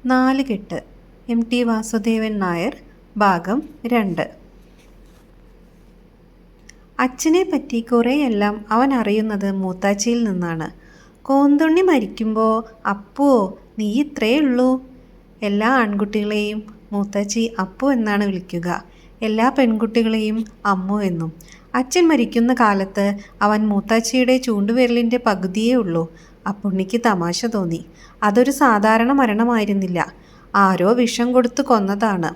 നാലുകെട്ട് MT വാസുദേവൻ നായർ ഭാഗം 2. അച്ഛനെപ്പറ്റി കുറേയെല്ലാം അവൻ അറിയുന്നത് മൂത്താച്ചിയിൽ നിന്നാണ്. കോന്തുണ്ണി മരിക്കുമ്പോൾ അപ്പുവോ നീ ഇത്രയേ ഉള്ളൂ. എല്ലാ ആൺകുട്ടികളെയും മൂത്താച്ചി അപ്പു എന്നാണ് വിളിക്കുക, എല്ലാ പെൺകുട്ടികളെയും അമ്മു എന്നും. അച്ഛൻ മരിക്കുന്ന കാലത്ത് അവൻ മൂത്താച്ചിയുടെ ചൂണ്ടുവിരലിൻ്റെ പകുതിയേ ഉള്ളൂ. അപ്പുണ്ണിക്ക് തമാശ തോന്നി. അതൊരു സാധാരണ മരണമായിരുന്നില്ല, ആരോ വിഷം കൊടുത്ത് കൊന്നതാണ്.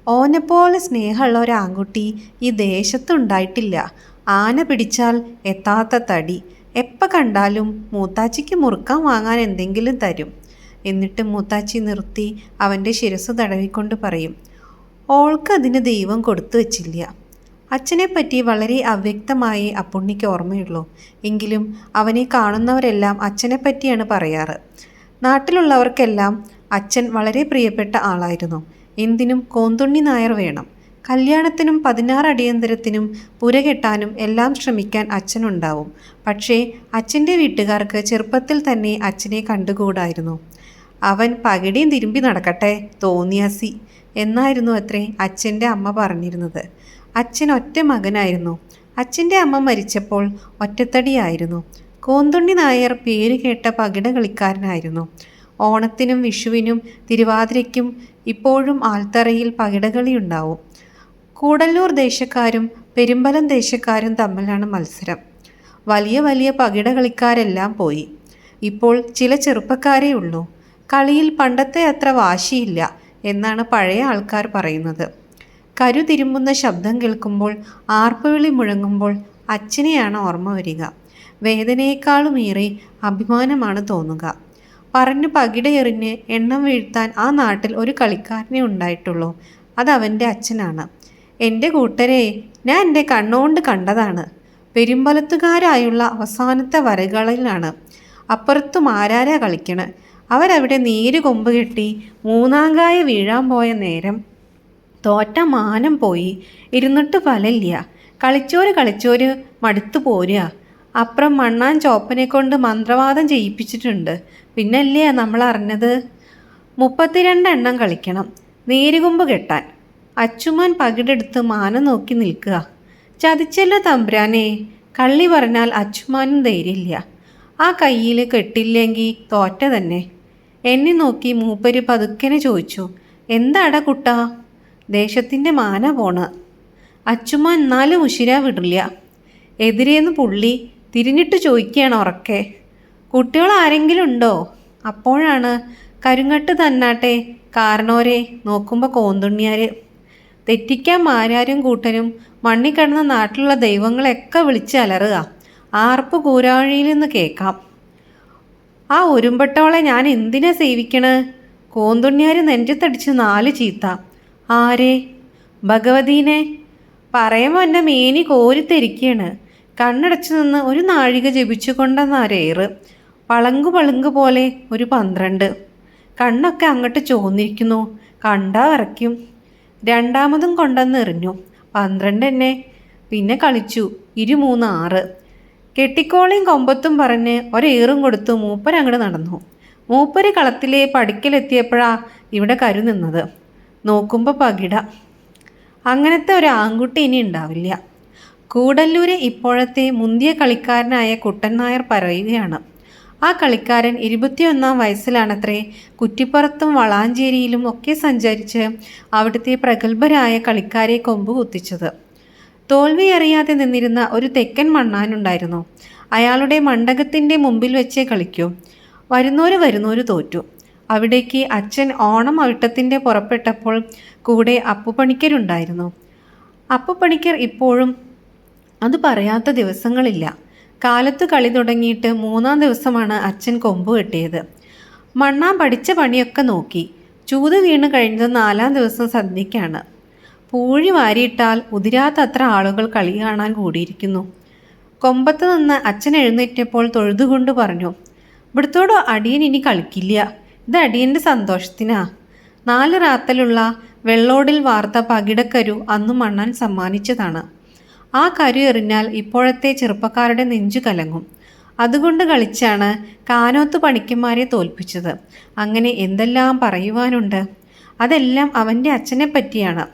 ഓനെപ്പോലെ സ്നേഹമുള്ള ഒരു ആൺകുട്ടി ഈ ദേശത്തുണ്ടായിട്ടില്ല. ആന പിടിച്ചാൽ എത്താത്ത തടി, എപ്പോൾ കണ്ടാലും മൂത്താച്ചിക്ക് മുറുക്കാൻ വാങ്ങാൻ എന്തെങ്കിലും തരും. എന്നിട്ട് മൂത്താച്ചി നിർത്തി അവൻ്റെ ശിരസ് തടവിക്കൊണ്ട് പറയും, ഓൾക്കതിന് ദൈവം കൊടുത്തു വച്ചില്ല. അച്ഛനെപ്പറ്റി വളരെ അവ്യക്തമായി അപ്പുണ്ണിക്ക് ഓർമ്മയുള്ളൂ. എങ്കിലും അവനെ കാണുന്നവരെല്ലാം അച്ഛനെപ്പറ്റിയാണ് പറയാറ്. നാട്ടിലുള്ളവർക്കെല്ലാം അച്ഛൻ വളരെ പ്രിയപ്പെട്ട ആളായിരുന്നു. എന്തിനും കോന്തുണ്ണി നായർ വേണം. കല്യാണത്തിനും 16 അടിയന്തരത്തിനും പുരകെട്ടാനും എല്ലാം ശ്രമിക്കാൻ അച്ഛനുണ്ടാവും. പക്ഷേ അച്ഛൻ്റെ വീട്ടുകാർക്ക് ചെറുപ്പത്തിൽ തന്നെ അച്ഛനെ കണ്ടുകൂടായിരുന്നു. അവൻ പകിടിയും തിരുമ്പി നടക്കട്ടെ, തോന്നിയാസി എന്നായിരുന്നു അത്രേ അച്ഛൻ്റെ അമ്മ പറഞ്ഞിരുന്നത്. അച്ഛൻ ഒറ്റ മകനായിരുന്നു. അച്ഛൻ്റെ അമ്മ മരിച്ചപ്പോൾ ഒറ്റത്തടിയായിരുന്നു. കോന്തുണ്ണി നായർ പേര് കേട്ട പകിട കളിക്കാരനായിരുന്നു. ഓണത്തിനും വിഷുവിനും തിരുവാതിരയ്ക്കും ഇപ്പോഴും ആൽത്തറയിൽ പകിടകളിയുണ്ടാവും. കൂടല്ലൂർ ദേശക്കാരും പെരുമ്പലം ദേശക്കാരും തമ്മിലാണ് മത്സരം. വലിയ വലിയ പകിട കളിക്കാരെല്ലാം പോയി. ഇപ്പോൾ ചില ചെറുപ്പക്കാരേ ഉള്ളൂ. കളിയിൽ പണ്ടത്തെ അത്ര വാശിയില്ല എന്നാണ് പഴയ ആൾക്കാർ പറയുന്നത്. കരു തിരുമ്പുന്ന ശബ്ദം കേൾക്കുമ്പോൾ, ആർപ്പുവിളി മുഴങ്ങുമ്പോൾ അച്ഛനെയാണ് ഓർമ്മ വരിക. വേദനയേക്കാളുമേറെ അഭിമാനമാണ് തോന്നുക. പറഞ്ഞു പകിടയെറിഞ്ഞ് എണ്ണം വീഴ്ത്താൻ ആ നാട്ടിൽ ഒരു കളിക്കാരനെ ഉണ്ടായിട്ടുള്ളൂ. അതവൻ്റെ അച്ഛനാണ്. എൻ്റെ കൂട്ടരെ, ഞാൻ എൻ്റെ കണ്ണുകൊണ്ട് കണ്ടതാണ്. പെരുമ്പലത്തുകാരായുള്ള അവസാനത്തെ വരകളിലാണ്. അപ്പുറത്തും ആരാരാ കളിക്കണ്. അവരവിടെ നീര് കൊമ്പ് കെട്ടി മൂന്നാങ്കായ വീഴാൻ പോയ നേരം തോറ്റ മാനം പോയി. ഇരുന്നിട്ട് ഫലമില്ല. കളിച്ചോര് മടുത്തു പോരുക. അപ്പുറം മണ്ണാൻ ചോപ്പനെ കൊണ്ട് മന്ത്രവാദം ചെയ്യിപ്പിച്ചിട്ടുണ്ട്. പിന്നല്ലേ നമ്മൾ അറിഞ്ഞത്. 32 എണ്ണം കളിക്കണം നീരുകൊമ്പ് കെട്ടാൻ. അച്ചുമാൻ പകിടെടുത്ത് മാനം നോക്കി നിൽക്കുക. ചതിച്ചല്ലോ തമ്പുരാനെ. കള്ളി പറഞ്ഞാൽ അച്ചുമാനും ധൈര്യമില്ല. ആ കയ്യിൽ കെട്ടില്ലെങ്കിൽ തോറ്റ തന്നെ. എന്നെ നോക്കി മൂപ്പര് പതുക്കനെ ചോദിച്ചു, എന്താടാ കുട്ടാ? ദേശത്തിൻ്റെ മാന പോണ. അച്ചുമാൻ എന്നാലും ഉശിരാ വിടില്ല. എതിരേന്ന് പുള്ളി തിരിഞ്ഞിട്ട് ചോദിക്കുകയാണ് ഉറക്കെ, കുട്ടികൾ ആരെങ്കിലും ഉണ്ടോ? അപ്പോഴാണ് കരുങ്ങട്ട് തന്നാട്ടെ കാരണോരെ നോക്കുമ്പോൾ കോന്തുണ്ണിയാർ. തെറ്റിക്കാൻ മാരാരും കൂട്ടനും മണ്ണിക്കിടന്ന നാട്ടിലുള്ള ദൈവങ്ങളെയൊക്കെ വിളിച്ച് അലറുക. ആർപ്പ് കൂരാഴിയിൽ നിന്ന് കേൾക്കാം. ആ ഒരുമ്പട്ടോളെ ഞാൻ എന്തിനാ സേവിക്കണ്? കോന്തുണ്ണിയാർ നെഞ്ചത്തടിച്ച് 4 ചീത്ത. ആരെ? ഭഗവതീനെ. പറയുമ്പോൾ എൻ്റെ മേനി കോരിത്തെരിക്കുകയാണ്. കണ്ണടച്ചു നിന്ന് ഒരു നാഴിക ജപിച്ചു കൊണ്ടെന്നരേറ്. പളുങ്കു പോലെ ഒരു 12. കണ്ണൊക്കെ അങ്ങോട്ട് ചോന്നിരിക്കുന്നു. കണ്ടാ വരയ്ക്കും. രണ്ടാമതും കൊണ്ടെന്ന് എറിഞ്ഞു. 12 തന്നെ. പിന്നെ കളിച്ചു 2, 3, 6. കെട്ടിക്കോളിയും കൊമ്പത്തും പറഞ്ഞ് ഒരേറും കൊടുത്തു മൂപ്പരങ്ങോട്ട് നടന്നു. മൂപ്പര് കളത്തിലെ പടിക്കലെത്തിയപ്പോഴാ ഇവിടെ കരു നിന്നത്. നോക്കുമ്പോൾ പകിട. അങ്ങനത്തെ ഒരു ആൺകുട്ടി ഇനി ഉണ്ടാവില്ല. കൂടല്ലൂരെ ഇപ്പോഴത്തെ മുന്തിയ കളിക്കാരനായ കുട്ടൻ നായർ പറയുകയാണ്. ആ കളിക്കാരൻ 21-ാം വയസ്സിലാണത്രേ കുറ്റിപ്പുറത്തും വളാഞ്ചേരിയിലും ഒക്കെ സഞ്ചരിച്ച് അവിടുത്തെ പ്രഗത്ഭരായ കളിക്കാരെ കൊമ്പ് കുത്തിച്ചത്. തോൽവി അറിയാതെ നിന്നിരുന്ന ഒരു തെക്കൻ മണ്ണാനുണ്ടായിരുന്നു. അയാളുടെ മണ്ഡപത്തിൻ്റെ മുമ്പിൽ വെച്ചേ കളിക്കൂ. വരുന്നോര് തോറ്റു. അവിടേക്ക് അച്ഛൻ ഓണം അവിട്ടത്തിൻ്റെ പുറപ്പെട്ടപ്പോൾ കൂടെ അപ്പുപണിക്കരുണ്ടായിരുന്നു. അപ്പുപണിക്കർ ഇപ്പോഴും അത് പറയാത്ത ദിവസങ്ങളില്ല. കാലത്ത് കളി തുടങ്ങിയിട്ട് 3-ാം ദിവസമാണ് അച്ഛൻ കൊമ്പ് കെട്ടിയത്. മണ്ണാൻ പഠിച്ച പണിയൊക്കെ നോക്കി. ചൂത് വീണ് കഴിഞ്ഞത് 4-ാം ദിവസം സന്ധ്യയ്ക്കാണ്. പൂഴി വാരിയിട്ടാൽ ഉതിരാത്തത്ര ആളുകൾ കളി കാണാൻ കൂടിയിരിക്കുന്നു. കൊമ്പത്ത് നിന്ന് അച്ഛൻ എഴുന്നേറ്റപ്പോൾ തൊഴുതുകൊണ്ട് പറഞ്ഞു, ഇവിടുത്തോട് അടിയൻ ഇനി കളിക്കില്ല. ഇത് അടിയൻ്റെ സന്തോഷത്തിനാ. 4 റാത്തലുള്ള വെള്ളോടിൽ വാർത്ത പകിടക്കരു അന്ന് മണ്ണാൻ സമ്മാനിച്ചതാണ്. ആ കരു എറിഞ്ഞാൽ ഇപ്പോഴത്തെ ചെറുപ്പക്കാരുടെ നെഞ്ചു കലങ്ങും. അതുകൊണ്ട് കളിച്ചാണ് കാനോത്ത് പണിക്കന്മാരെ തോൽപ്പിച്ചത്. അങ്ങനെ എന്തെല്ലാം പറയുവാനുണ്ട്. അതെല്ലാം അവൻ്റെ അച്ഛനെ പറ്റിയാണ്.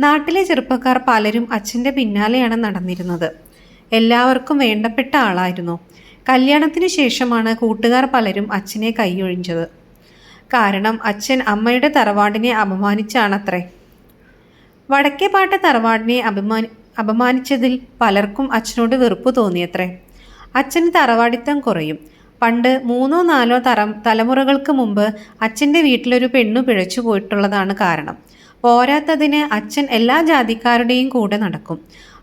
നാട്ടിലെ ചെറുപ്പക്കാർ പലരും അച്ഛൻ്റെ പിന്നാലെയാണ് നടന്നിരുന്നത്. എല്ലാവർക്കും വേണ്ടപ്പെട്ട ആളായിരുന്നു. കല്യാണത്തിന് ശേഷമാണ് കൂട്ടുകാർ പലരും അച്ഛനെ കൈയൊഴിഞ്ഞത്. കാരണം അച്ഛൻ അമ്മയുടെ തറവാടിനെ അപമാനിച്ചാണത്രേ. വടക്കേപ്പാട്ട് തറവാടിനെ അപമാനിച്ചതിൽ പലർക്കും അച്ഛനോട് വെറുപ്പ് തോന്നിയത്രേ. അച്ഛന് തറവാടിത്തം കുറയും. പണ്ട് 3-4 തലമുറകൾക്ക് മുമ്പ് അച്ഛൻ്റെ വീട്ടിലൊരു പെണ്ണു പിഴച്ചു പോയിട്ടുള്ളതാണ് കാരണം. പോരാത്തതിന് അച്ഛൻ എല്ലാ ജാതിക്കാരുടെയും കൂടെ നടക്കും.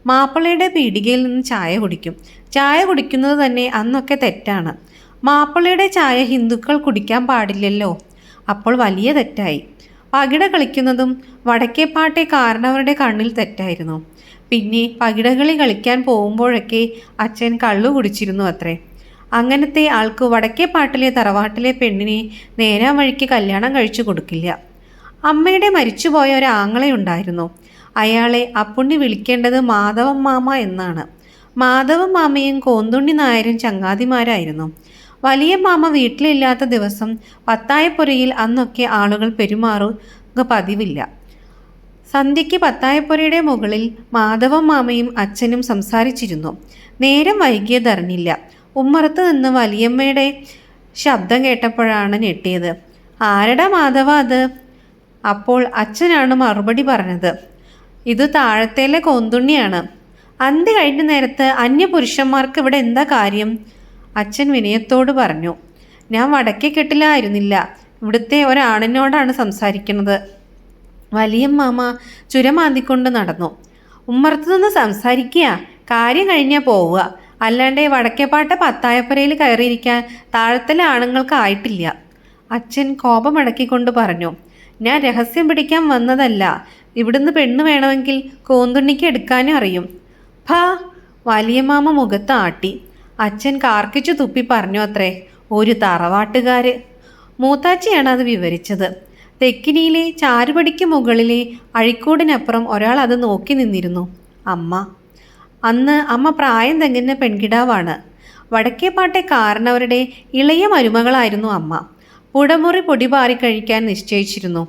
മാപ്പിളയുടെ പീടികയിൽ നിന്ന് ചായ കുടിക്കും. ചായ കുടിക്കുന്നത് തന്നെ അന്നൊക്കെ തെറ്റാണ്. മാപ്പിളയുടെ ചായ ഹിന്ദുക്കൾ കുടിക്കാൻ പാടില്ലല്ലോ. അപ്പോൾ വലിയ തെറ്റായി. പകിട കളിക്കുന്നതും വടക്കേപ്പാട്ടെ കാരണവരുടെ കണ്ണിൽ തെറ്റായിരുന്നു. പിന്നെ പകിടകളി കളിക്കാൻ പോകുമ്പോഴൊക്കെ അച്ഛൻ കള്ളു കുടിച്ചിരുന്നു അത്രേ. അങ്ങനത്തെ ആൾക്ക് വടക്കേപ്പാട്ടിലെ തറവാട്ടിലെ പെണ്ണിനെ നേരാൻ വഴിക്ക് കല്യാണം കഴിച്ചു കൊടുക്കില്ല. അമ്മയുടെ മരിച്ചുപോയ ഒരു ആങ്ങളയുണ്ടായിരുന്നു. അയാളെ അപ്പുണ്ണി വിളിക്കേണ്ടത് മാധവൻ മാമ എന്നാണ്. മാധവൻ മാമയും കോന്തുണ്ണി നായരും ചങ്ങാതിമാരായിരുന്നു. വലിയ മാമ വീട്ടിലില്ലാത്ത ദിവസം പത്തായപ്പുരയിൽ അന്നൊക്കെ ആളുകൾ പെരുമാറുക പതിവില്ല. സന്ധ്യയ്ക്ക് പത്തായപ്പുരയുടെ മുകളിൽ മാധവൻ മാമയും അച്ഛനും സംസാരിച്ചിരുന്നു. നേരം വൈകിയതറിഞ്ഞില്ല. ഉമ്മറത്ത് നിന്ന് വലിയമ്മയുടെ ശബ്ദം കേട്ടപ്പോഴാണ് ഞെട്ടിയത്. ആരടാ മാധവ അത്? അപ്പോൾ അച്ഛനാണ് മറുപടി പറഞ്ഞത്. ഇത് താഴത്തേലെ കോന്തുണ്ണിയാണ്. അന്തി കഴിഞ്ഞ നേരത്ത് അന്യപുരുഷന്മാർക്ക് ഇവിടെ എന്താ കാര്യം? അച്ഛൻ വിനയത്തോട് പറഞ്ഞു. ഞാൻ വടക്കേക്കെട്ടിലായിരുന്നില്ല. ഇവിടുത്തെ ഒരാണിനോടാണ് സംസാരിക്കുന്നത്. വലിയമ്മാമ ചുരമാന്തിക്കൊണ്ട് നടന്നു. ഉമ്മറത്തു നിന്ന് സംസാരിക്കുക, കാര്യം കഴിഞ്ഞാൽ പോവുക. അല്ലാണ്ട് വടക്കേപ്പാട്ട പത്തായപ്പുരയിൽ കയറിയിരിക്കാൻ താഴത്തിലെ ആണുങ്ങൾക്കായിട്ടില്ല. അച്ഛൻ കോപമടക്കിക്കൊണ്ട് പറഞ്ഞു. ഞാൻ രഹസ്യം പിടിക്കാൻ വന്നതല്ല. ഇവിടുന്ന് പെണ്ണ് വേണമെങ്കിൽ കോന്തുണ്ണിക്ക് എടുക്കാനും അറിയും. ഭാ, വലിയമാമ മുഖത്ത് ആട്ടി. അച്ഛൻ കാർക്കിച്ചു തുപ്പി പറഞ്ഞു അത്രേ. ഒരു തറവാട്ടുകാര്. മൂത്താച്ചിയാണ് അത് വിവരിച്ചത്. തെക്കിനിയിലെ ചാരുപടിക്ക് മുകളിലെ അഴിക്കൂടിനപ്പുറം ഒരാൾ അത് നോക്കി നിന്നിരുന്നു. അമ്മ. അന്ന് അമ്മ പ്രായം തെങ്ങുന്ന പെൺകിടാവാണ്. വടക്കേപ്പാട്ടെ കാരണവരുടെ ഇളയ മരുമകളായിരുന്നു അമ്മ. പുടമുറി പൊടിപാറി കഴിക്കാൻ നിശ്ചയിച്ചിരുന്നു.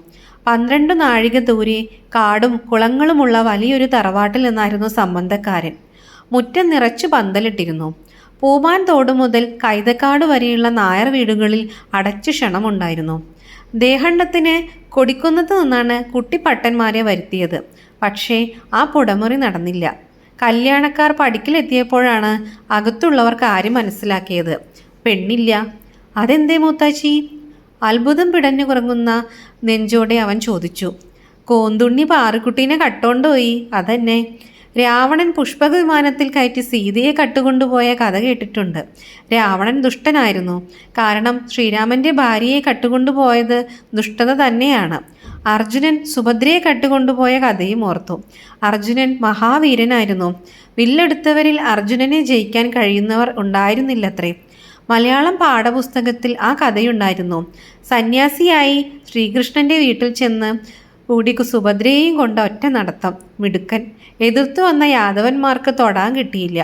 12 നാഴിക ദൂരെ കാടും കുളങ്ങളുമുള്ള വലിയൊരു തറവാട്ടിൽ നിന്നായിരുന്നു സംബന്ധക്കാരൻ. മുറ്റം നിറച്ചു പന്തലിട്ടിരുന്നു. പൂമാൻ തോട് മുതൽ കൈതക്കാട് വരെയുള്ള നായർ വീടുകളിൽ അടച്ചു ക്ഷണമുണ്ടായിരുന്നു. ദേഹണ്ണത്തിന് കൊടിക്കുന്നത്ത് നിന്നാണ് കുട്ടിപ്പട്ടന്മാരെ വരുത്തിയത്. പക്ഷേ ആ പുടമുറി നടന്നില്ല. കല്യാണക്കാർ പടിക്കലെത്തിയപ്പോഴാണ് അകത്തുള്ളവർ കാര്യം മനസ്സിലാക്കിയത്. പെണ്ണില്ല. അതെന്തേ മൂത്താച്ചി? അത്ഭുതം പിടഞ്ഞു കുറങ്ങുന്ന നെഞ്ചോടെ അവൻ ചോദിച്ചു. കോന്തുണ്ണി പാറുക്കുട്ടീനെ കട്ടോണ്ടുപോയി. അതന്നെ. രാവണൻ പുഷ്പക വിമാനത്തിൽ കയറ്റി സീതയെ കട്ടുകൊണ്ടുപോയ കഥ കേട്ടിട്ടുണ്ട്. രാവണൻ ദുഷ്ടനായിരുന്നു. കാരണം ശ്രീരാമൻ്റെ ഭാര്യയെ കട്ടുകൊണ്ടുപോയത് ദുഷ്ടത തന്നെയാണ്. അർജുനൻ സുഭദ്രയെ കട്ടുകൊണ്ടുപോയ കഥയും ഓർത്തു. അർജുനൻ മഹാവീരനായിരുന്നു. വില്ലെടുത്തവരിൽ അർജുനനെ ജയിക്കാൻ കഴിയുന്നവർ ഉണ്ടായിരുന്നില്ലത്രേ. മലയാളം പാഠപുസ്തകത്തിൽ ആ കഥയുണ്ടായിരുന്നു. സന്യാസിയായി ശ്രീകൃഷ്ണൻ്റെ വീട്ടിൽ ചെന്ന് കൂടി സുഭദ്രയെയും കൊണ്ട് ഒറ്റ നടത്തം. മിടുക്കൻ. എതിർത്തു വന്ന യാദവന്മാർക്ക് തൊടാൻ കിട്ടിയില്ല.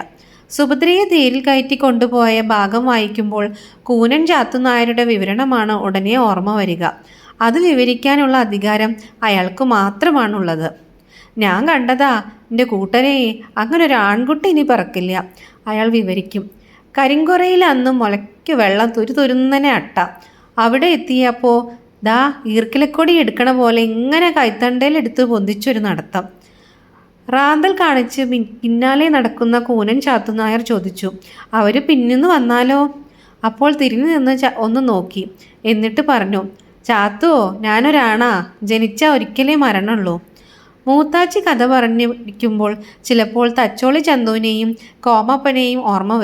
സുഭദ്രയെ തേരിൽ കയറ്റി കൊണ്ടുപോയ ഭാഗം വായിക്കുമ്പോൾ കൂനൻ ചാത്തുനായരുടെ വിവരണമാണ് ഉടനെ ഓർമ്മ വരിക. അത് വിവരിക്കാനുള്ള അധികാരം അയാൾക്ക് മാത്രമാണുള്ളത്. ഞാൻ കണ്ടതാ എൻ്റെ കൂട്ടരെ, അങ്ങനെ ഒരു ആൺകുട്ടി ഇനി പറക്കില്ല. അയാൾ വിവരിക്കും. കരിങ്കുറയിൽ അന്നും മുളയ്ക്ക് വെള്ളം തുരുന്നനെ അട്ട. അവിടെ എത്തിയപ്പോൾ ദാ ഈർക്കിലക്കൊടി എടുക്കണ പോലെ ഇങ്ങനെ കൈത്തണ്ടയിലെടുത്ത് പൊന്തിച്ചൊരു നടത്തം. റാന്തൽ കാണിച്ച് പിന്നാലെ നടക്കുന്ന കൂനൻ ചാത്തുനായർ ചോദിച്ചു. അവർ പിന്നിന്ന് വന്നാലോ? അപ്പോൾ തിരിഞ്ഞു നിന്ന് ഒന്ന് നോക്കി. എന്നിട്ട് പറഞ്ഞു. ചാത്തുവോ, ഞാനൊരാണാ. ജനിച്ച ഒരിക്കലേ മരണുള്ളൂ. മൂത്താച്ചി കഥ പറഞ്ഞിരിക്കുമ്പോൾ ചിലപ്പോൾ തച്ചോളി ചന്തുവിനെയും കോമപ്പനെയും ഓർമ്മ വരും.